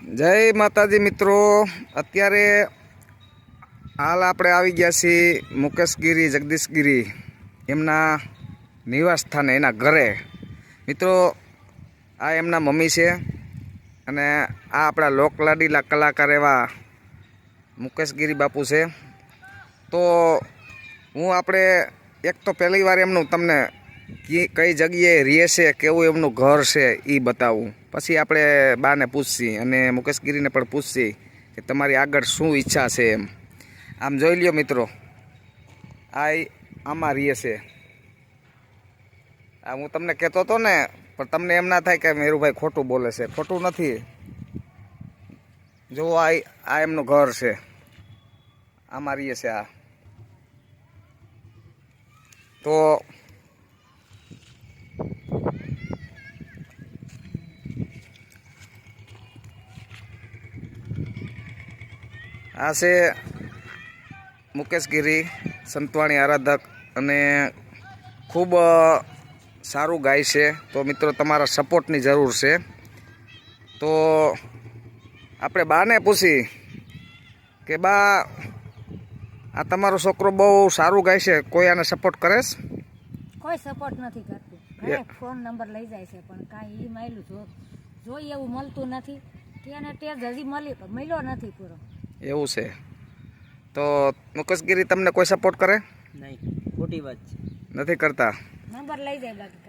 જય માતાજી મિત્રો, અત્યારે હાલ આપણે આવી ગયા છીએ મુકેશગીરી જગદીશગીરી એમના નિવાસ સ્થાને, એના ઘરે. મિત્રો, આ એમના મમ્મી છે અને આ આપણા લોકલાડીલા કલાકાર એવા મુકેશગીરી બાપુ છે. તો હું આપણે એક તો પહેલી વાર એમનું તમને કઈ જગ્યાએ રહે છે, કેવું એમનું ઘર છે એ બતાવું. પછી આપણે બાને પૂછશી અને મુકેશગીરીને પણ પૂછશી કે તમારી આગળ શું ઈચ્છા છે એમ. આમ જોઈ લ્યો મિત્રો, આમાં રહે છે. આ હું તમને કહેતો હતો ને, પણ તમને એમ ના થાય કે મેરુભાઈ ખોટું બોલે છે. ખોટું નથી. જુઓ, આ એમનું ઘર છે, આમાં રહે છે. આ તો આ છે મુકેશગીરી, સંતવાણી આરાધક અને ખૂબ સારું ગાય છે. તો મિત્રો, તમારા સપોર્ટની જરૂર છે. તો આપણે બાને પૂછી કે બા, આ તમારો છોકરો બહુ સારું ગાય છે, કોઈ આને સપોર્ટ કરે છે? કોઈ સપોર્ટ નથી કરતું. ઘરે ફોન નંબર લઈ જાય છે પણ કાંઈ ઈ માયલું જોઈ એવું મળતું નથી. તેને ટેજ હજી મળ્યો નથી પૂરો. એવું છે. તો મુકેશગીરી તમને કોઈ સપોર્ટ કરે? નહીં, ખોટી વાત છે. નથી કરતા. નંબર લઈ જાય બાકી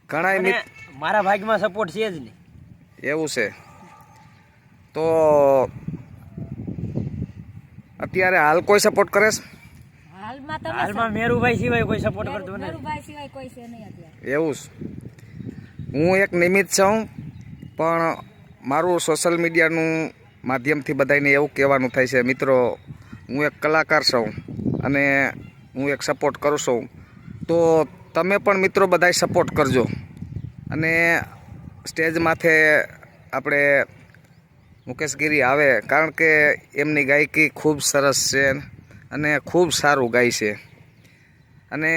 કાંઈ. ઘણા મારા ભાગમાં સપોર્ટ છે જ નહીં. એવું છે. તો અત્યારે હાલ કોઈ સપોર્ટ કરે છે? હાલમાં મેરુભાઈ સિવાય કોઈ સપોર્ટ કરતું નથી. મેરુભાઈ સિવાય કોઈ છે નહીં અત્યારે. એવું છે. હું એક નિમિત્ત છું, પણ મારું સોશિયલ મીડિયાનું માધ્યમથી બધાને એવું કહેવાનું થાય છે, મિત્રો, હું એક કલાકાર છું અને હું એક સપોર્ટ કરું છું. તો તમે પણ મિત્રો બધાય સપોર્ટ કરજો. અને સ્ટેજ માથે આપણે મુકેશગીરી આવે, કારણ કે એમની ગાયકી ખૂબ સરસ છે અને ખૂબ સારું ગાય છે અને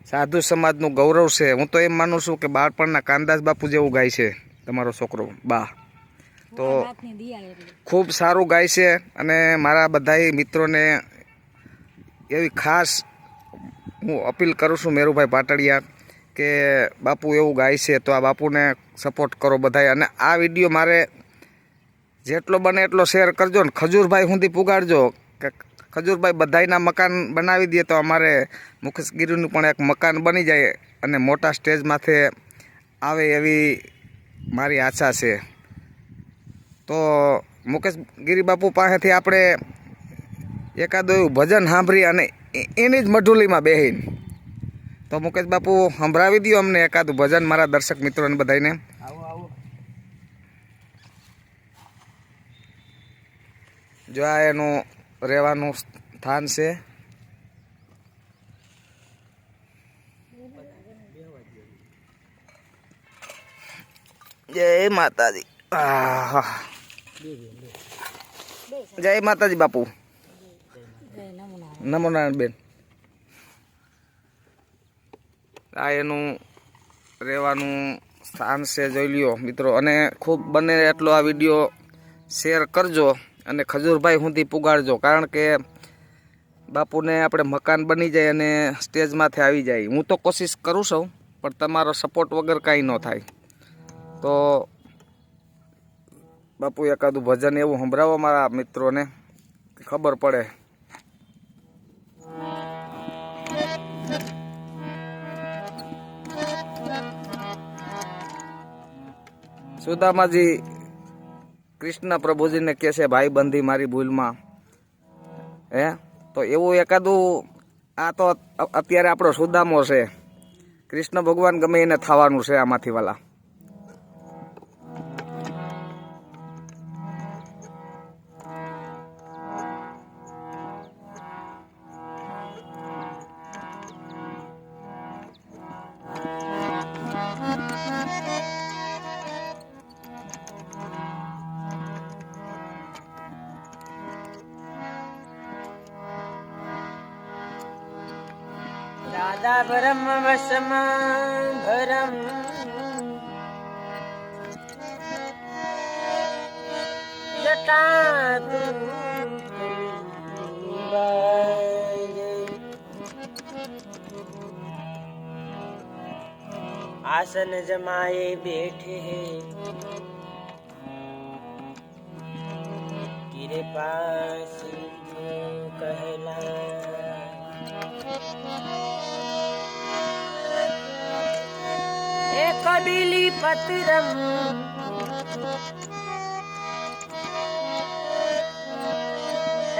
સાધુ સમાજનું ગૌરવ છે. હું તો એમ માનું છું કે બાળપણના કાનદાસ બાપુ જેવું ગાય છે તમારો છોકરો બા. તો ખૂબ સારું ગાય છે અને મારા બધાય મિત્રોને એવી ખાસ હું અપીલ કરું છું, મેરુભાઈ પાટડિયા, કે બાપુ એવું ગાય છે તો આ બાપુને સપોર્ટ કરો બધાય. અને આ વિડીયો મારે જેટલો બને એટલો શેર કરજો ને ખજૂરભાઈ સુધી પુગાડજો કે ખજૂરભાઈ બધાયના મકાન બનાવી દે તો અમારે મુકેશગીરીનું પણ એક મકાન બની જાય અને મોટા સ્ટેજ માથે આવે એવી મારી આશા છે. તો મુકેશગીરી બાપુ પાસેથી આપણે એકાદું એવું ભજન સાંભળી અને એની જ મઢુલીમાં બેહીને તો મુકેશ બાપુ સંભળાવી દો અમને એકાદું ભજન, મારા દર્શક મિત્રોને બધાને. આવો. જો આ એનું રહેવાનું સ્થાન છે. જય માતાજી. જય માતાજી બાપુ. નમો નારાયણ બેન. આ એનું રહેવાનું સ્થાન છે, જોઈ લ્યો મિત્રો. અને ખૂબ બને એટલો આ વિડીયો શેર કરજો અને ખજૂરભાઈ સુધી પુગાડજો, કારણ કે બાપુને આપણે મકાન બની જાય અને સ્ટેજમાંથી આવી જાય. હું તો કોશિશ કરું છું, પણ તમારો સપોર્ટ વગર કાંઈ ન થાય. તો બાપુ એકાદું ભજન એવું સંભળાવો મારા મિત્રોને, ખબર પડે. સુદામાજી કૃષ્ણ પ્રભુજીને કહે છે, ભાઈ બંધી મારી ભૂલમાં. તો એવું એકાદું, આ તો અત્યારે આપણો સુદામો છે. કૃષ્ણ ભગવાન ગમે એને થવાનું છે આમાંથી વાલા. દાદા ભરમ વસમાં ભરમ કાં તું બારે. आसन जमाए बैठे हैं तेरे पास जो कहला. एक बिली पत्रम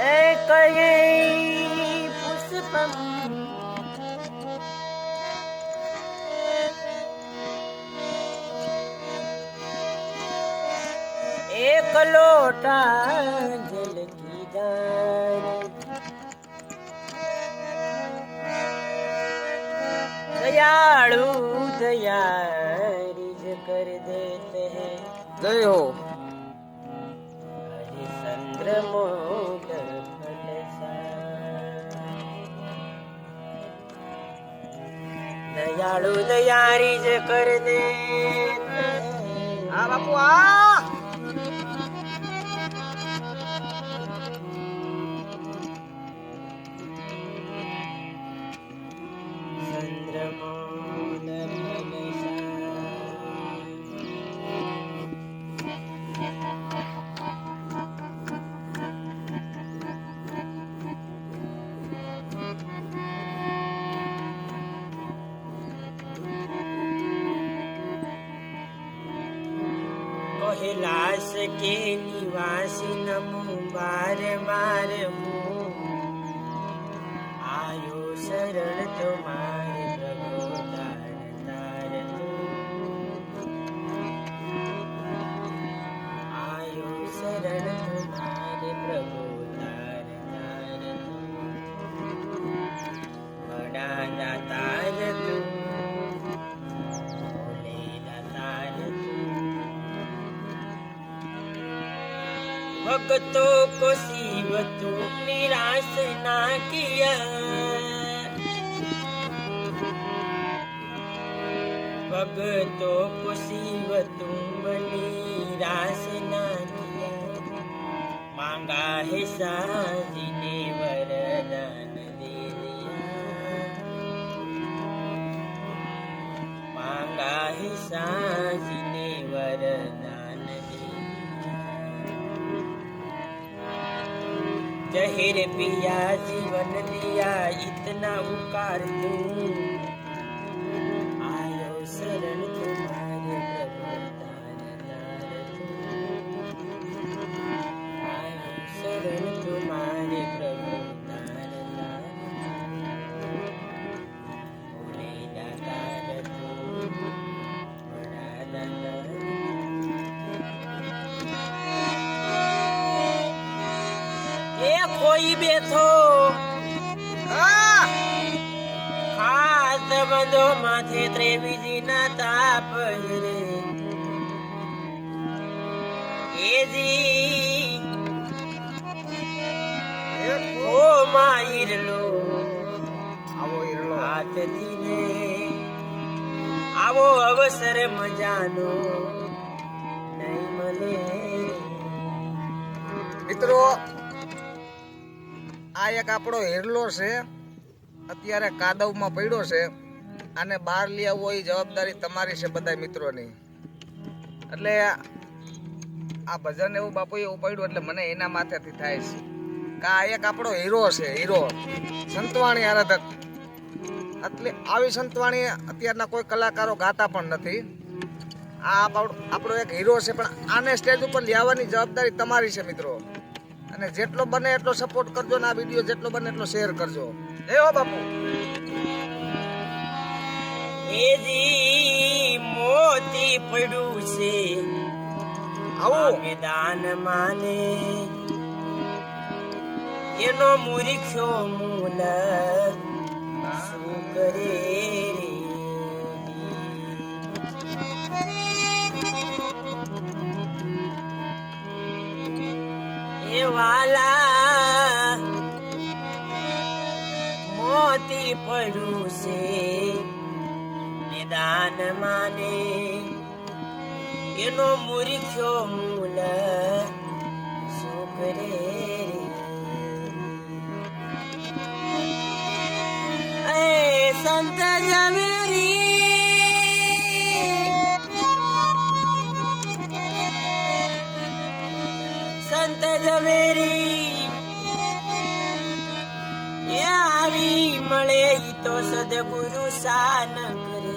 एक पुष्पम एक लोटा जल की दान. दयालु दयारिज कर देते हैं જય હો. हरिश्चंद्र मोल दयालु दयारिज कर देते हैं. હા બાપુ આ चंद्रमौल कैलाश के निवासी नमो बार बार हूँ आयो शरण तुम्हारे प्रभु तार तार तू. आयो शरण तुम्हारे प्रभु तार तार तू. बड़ा दातार तू भोले दातार तू. भक्तों को शिव तू निराश ना किया. भक्तों को शिव तुम निराश ना किया. मांगा है साजी ने वरदान दे दिया. मांगा है साजी ने वरदान दे दिया. जहर पिया जीवन लिया इतना उपकार दूं. आयो शरण तुम्हारे प्रभु तार तार तू. आयो शरण तुम्हारे प्रभु तार तार तू. भोले दातार तू बड़ा दातार. ए कोई बेथो हाथ बंधो माथे त्रेवीजी ना ताप रे. ए जी ओ माइरलो આવો ઈરલો. हाथ थी आवो अवसर मजानो नहीं मले. મિત્રો આ એક આપણો હિરલો છે, અત્યારે કાદવમાં પડ્યો છે. આને બહાર લઈ આવવો એ જવાબદારી તમારી છે બધા મિત્રોની. એટલે આ ભજન એવું બાપુએ ઉપાડ્યું એટલે મને એના માથેથી થાય છે કે આ એક આપણો હીરો છે, હીરો સંતવાણી આરાધક. એટલે આવી સંતવાણી અત્યારના કોઈ કલાકારો ગાતા પણ નથી. આ આપણો એક હીરો છે, પણ આને સ્ટેજ ઉપર લાવવાની જવાબદારી તમારી છે મિત્રો. અને જેટલો બને એટલો સપોર્ટ કરજો ને આ વિડીયો જેટલો બને એટલો શેર કરજો. જય હો બાપુ. એ જી મોતી પડ્યું છે આવું મેદાન માને એનો મૂર્ખ્યો મૂલ શું કરે એ વાલા મોતી પડ્યું છે મેદાન માને એનો મૂર્ખ્યો મૂલ આવી મળે ઈ તો સદગુરુ શાન કરે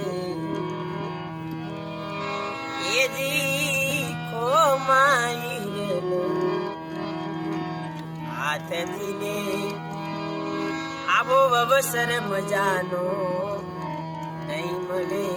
એ જી ખોમાઈ હાથથી ને આવો અવસર મજાનો નહીં મળે.